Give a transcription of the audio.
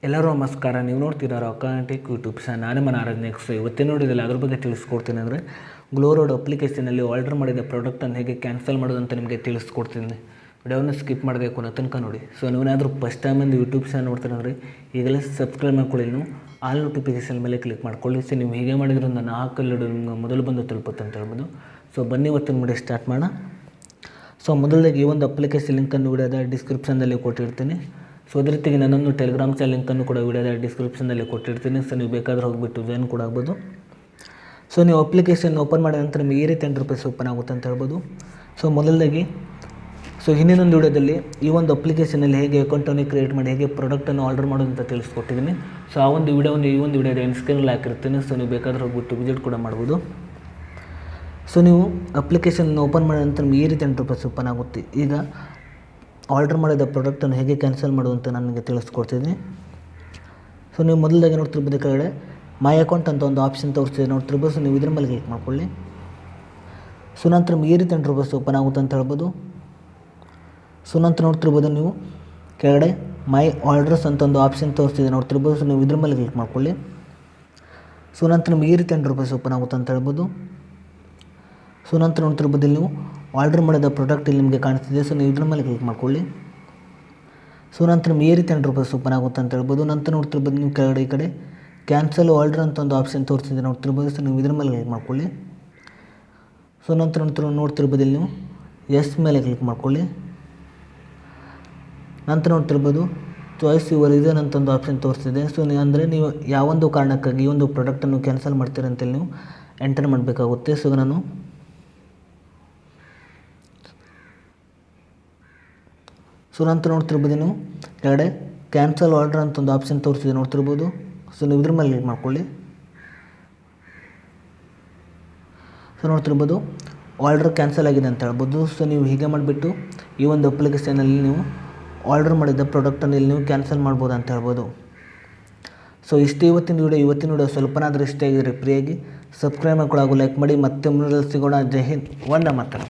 ಎಲ್ಲರೂ ನಮಸ್ಕಾರ. ನೀವು ನೋಡ್ತೀರಾ ರಾಕಾಂಟಿಕ್ ಯೂಟ್ಯೂಬ್ ಚಾನಲ್. ನಾನು ಮನಾರಾಜ್. ನೆಕ್ಸ್ಟ್ ಇವತ್ತೇ ನೋಡಿದಿಲ್ಲ ಅದ್ರ ಬಗ್ಗೆ ತಿಳಿಸ್ಕೊಡ್ತೀನಿ. ಅಂದರೆ ಗ್ಲೋರೋಡ್ ಅಪ್ಲಿಕೇಶನಲ್ಲಿ ಆರ್ಡರ್ ಮಾಡಿದ ಪ್ರಾಡಕ್ಟನ್ನು ಹೇಗೆ ಕ್ಯಾನ್ಸಲ್ ಮಾಡೋದು ಅಂತ ನಿಮಗೆ ತಿಳಿಸ್ಕೊಡ್ತೀನಿ. ವಿಡಿಯೋವನ್ನು ಸ್ಕಿಪ್ ಮಾಡಬೇಕು ಅನ್ನೋ ತನಕ ನೋಡಿ. ಸೊ ನೀವೇನಾದರೂ ಫಸ್ಟ್ ಟೈಮ್ ಒಂದು ಯೂಟ್ಯೂಬ್ ಚಾನಲ್ ನೋಡ್ತಾರೆ ಅಂದರೆ ಈಗಲೇ ಸಬ್ಸ್ಕ್ರೈಬ್ ಮಾಡ್ಕೊಳ್ಳಿ. ನೀವು ಆಲ್ ನೋಟಿಫಿಕೇಷನ್ ಮೇಲೆ ಕ್ಲಿಕ್ ಮಾಡ್ಕೊಳ್ಳಿ. ಸೊ ನೀವು ಹೀಗೆ ಮಾಡಿದ್ರೆ ನಾನು ಹಾಕಲ್ಲಿಡು ನಿಮ್ಗೆ ಮೊದಲು ಬಂದು ತಲುಪುತ್ತೆ ಅಂತ ಹೇಳ್ಬೋದು. ಸೊ ಬನ್ನಿ ಇವತ್ತಿನ ವಿಡಿಯೋ ಸ್ಟಾರ್ಟ್ ಮಾಡೋಣ. ಸೊ ಮೊದಲದಾಗಿ ಈ ಒಂದು ಅಪ್ಲಿಕೇಶನ್ ಲಿಂಕನ್ನು ವಿಡಿಯೋದ ಡಿಸ್ಕ್ರಿಪ್ಷನ್ನಲ್ಲಿ ಕೊಟ್ಟಿರ್ತೀನಿ. ಸೊ ಅದೇ ರೀತಿಗೆ ನನ್ನೊಂದು ಟೆಲಿಗ್ರಾಮ್ ಚಾನಲ್ ಲಿಂಕನ್ನು ಕೂಡ ವಿಡಿಯೋದ ಡಿಸ್ಕ್ರಿಪ್ಷನ್ನಲ್ಲಿ ಕೊಟ್ಟಿರ್ತೀನಿ. ಸೊ ನೀವು ಬೇಕಾದ್ರೆ ಹೋಗಿಬಿಟ್ಟು ಜಾಯ್ನ್ ಕೂಡ ಆಗ್ಬೋದು. ಸೊ ನೀವು ಅಪ್ಲಿಕೇಶನ್ ಓಪನ್ ಮಾಡಿದ ನಂತರ ನಿಮಗೆ ಈ ರೀತಿ ಇಂಟರ್ಫೇಸ್ ಓಪನ್ ಆಗುತ್ತೆ ಅಂತ ಹೇಳ್ಬೋದು. ಸೊ ಮೊದಲದಾಗಿ ಹಿಂದಿನೊಂದು ವಿಡಿಯೋದಲ್ಲಿ ಈ ಒಂದು ಅಪ್ಲಿಕೇಶನಲ್ಲಿ ಹೇಗೆ ಅಕೌಂಟನ್ನು ಕ್ರಿಯೇಟ್ ಮಾಡಿ ಹೇಗೆ ಪ್ರಾಡಕ್ಟನ್ನು ಆರ್ಡರ್ ಮಾಡೋದು ಅಂತ ತಿಳಿಸ್ಕೊಟ್ಟಿದ್ದೀನಿ. ಸೊ ಆ ಒಂದು ವಿಡಿಯೋವನ್ನು ಈ ಒಂದು ವಿಡಿಯೋದ ಎಂಡ್ ಸ್ಕ್ರೀನಲ್ಲಿ ಹಾಕಿರ್ತೀನಿ. ಸೊ ನೀವು ಬೇಕಾದ್ರೆ ಹೋಗ್ಬಿಟ್ಟು ವಿಸಿಟ್ ಕೂಡ ಮಾಡ್ಬೋದು. ಸೊ ನೀವು ಅಪ್ಲಿಕೇಶನ್ ಓಪನ್ ಮಾಡಿದ ನಂತರ ಈ ರೀತಿ ಇಂಟರ್ಫೇಸ್ ಓಪನ್ ಆಗುತ್ತೆ. ಈಗ ಆರ್ಡರ್ ಮಾಡಿದ ಪ್ರಾಡಕ್ಟನ್ನು ಹೇಗೆ ಕ್ಯಾನ್ಸಲ್ ಮಾಡೋದು ನಾನು ನಿಮಗೆ ತಿಳಿಸ್ಕೊಡ್ತಿದ್ದೀನಿ. ಸೊ ನೀವು ಮೊದಲಾಗಿ ನೋಡ್ತಿರ್ಬೋದು ಕೆಳಗಡೆ ಮೈ ಅಕೌಂಟ್ ಅಂತ ಒಂದು ಆಪ್ಷನ್ ತೋರಿಸ್ತಿದೆ ನೋಡ್ತಿರ್ಬೋದು. ಸೊ ನೀವು ಇದ್ರ ಮೇಲೆ ಕ್ಲಿಕ್ ಮಾಡ್ಕೊಳ್ಳಿ. ಸೊ ನಂತರ ಈ ರೀತಿ ಇಂಟರ್ಫೇಸ್ ಓಪನ್ ಆಗುತ್ತೆ ಅಂತ ಹೇಳ್ಬೋದು. ಸೊ ನಂತರ ನೋಡ್ತಿರ್ಬೋದು ನೀವು ಕೆಳಗಡೆ ಮೈ ಆರ್ಡರ್ಸ್ ಅಂತ ಒಂದು ಆಪ್ಷನ್ ತೋರಿಸ್ತಿದೆ ನೋಡ್ತಿರ್ಬೋದು. ಸೊ ನೀವು ಇದ್ರ ಮೇಲೆ ಕ್ಲಿಕ್ ಮಾಡ್ಕೊಳ್ಳಿ. ಸೊ ನಂತರ ಈ ರೀತಿ ಇಂಟರ್ಫೇಸ್ ಓಪನ್ ಆಗುತ್ತೆ ಅಂತ ಹೇಳ್ಬೋದು. ಸೊ ನಂತರ ನೋಡ್ತಿರ್ಬೋದು ಇಲ್ಲಿ ನೀವು ಆರ್ಡರ್ ಮಾಡಿದ ಪ್ರಾಡಕ್ಟ್ ಇಲ್ಲಿ ನಿಮಗೆ ಕಾಣಿಸ್ತಿದೆ. ಸೊ ನೀವು ಇದ್ರ ಮೇಲೆ ಕ್ಲಿಕ್ ಮಾಡ್ಕೊಳ್ಳಿ. ಸೊ ನಂತರ ಈ ರೀತಿ ಇಂಟರ್ಫೇಸ್ ಓಪನ್ ಆಗುತ್ತೆ ಅಂತ ಹೇಳ್ಬೋದು. ನಂತರ ನೋಡ್ತಿರ್ಬೋದು ನೀವು ಕೆಳಗಡೆ ಈ ಕಡೆ ಕ್ಯಾನ್ಸಲ್ ಆರ್ಡರ್ ಅಂತ ಒಂದು ಆಪ್ಷನ್ ತೋರಿಸ್ತಿದೆ ನೋಡ್ತಿರ್ಬೋದು. ಸೊ ನೀವು ಇದ್ರ ಮೇಲೆ ಕ್ಲಿಕ್ ಮಾಡ್ಕೊಳ್ಳಿ. ಸೊ ನಂತರ ನೋಡ್ತಿರ್ಬೋದು ಇಲ್ಲಿ ನೀವು ಎಸ್ ಮೇಲೆ ಕ್ಲಿಕ್ ಮಾಡ್ಕೊಳ್ಳಿ. ನಂತರ ನೋಡ್ತಿರ್ಬೋದು ಚಾಯ್ಸ್ ಯುವರ್ ರೀಸನ್ ಅಂತ ಒಂದು ಆಪ್ಷನ್ ತೋರಿಸ್ತಿದೆ. ಸೊ ನೀವು ಯಾವೊಂದು ಕಾರಣಕ್ಕಾಗಿ ಈ ಒಂದು ಪ್ರಾಡಕ್ಟನ್ನು ಕ್ಯಾನ್ಸಲ್ ಮಾಡ್ತೀರ ಅಂತೇಳಿ ನೀವು ಎಂಟರ್ ಮಾಡಬೇಕಾಗುತ್ತೆ. ಸೊ ನಂತರ ನೋಡ್ತಿರ್ಬೋದು ನೀವು ಕೆಳಗಡೆ ಕ್ಯಾನ್ಸಲ್ ಆರ್ಡರ್ ಅಂತ ಒಂದು ಆಪ್ಷನ್ ತೋರಿಸ್ತಿದೆ ನೋಡ್ತಿರ್ಬೋದು. ಸೊ ನೀವು ಇದ್ರ ಮೇಲೆ ಕ್ಲಿಕ್ ಮಾಡ್ಕೊಳ್ಳಿ. ಸೊ ನೋಡ್ತಿರ್ಬೋದು ಆರ್ಡರ್ ಕ್ಯಾನ್ಸಲ್ ಆಗಿದೆ ಅಂತ ಹೇಳ್ಬೋದು. ಸೊ ನೀವು ಹೀಗೆ ಮಾಡಿಬಿಟ್ಟು ಈ ಒಂದು ಅಪ್ಲಿಕೇಶನಲ್ಲಿ ನೀವು ಆರ್ಡರ್ ಮಾಡಿದ ಪ್ರಾಡಕ್ಟನ್ನು ಇಲ್ಲಿ ನೀವು ಕ್ಯಾನ್ಸಲ್ ಮಾಡ್ಬೋದು ಅಂತ ಹೇಳ್ಬೋದು. ಸೊ ಇಷ್ಟು ಇವತ್ತಿನ ವಿಡಿಯೋ ಸ್ವಲ್ಪನಾದರೂ ಇಷ್ಟ ಆಗಿದ್ರೆ ಫ್ರೀಯಾಗಿ ಸಬ್ಸ್ಕ್ರೈಬ್ ಮಾಡ್ಕೊಳ್ಳೋ ಹಾಗೂ ಲೈಕ್ ಮಾಡಿ. ಮತ್ತೆ ಮುಂದೆ ಸಿಗೋಣ. ಜೈ ಹಿಂದ್, ವಂದೇ ಮಾತರಂ.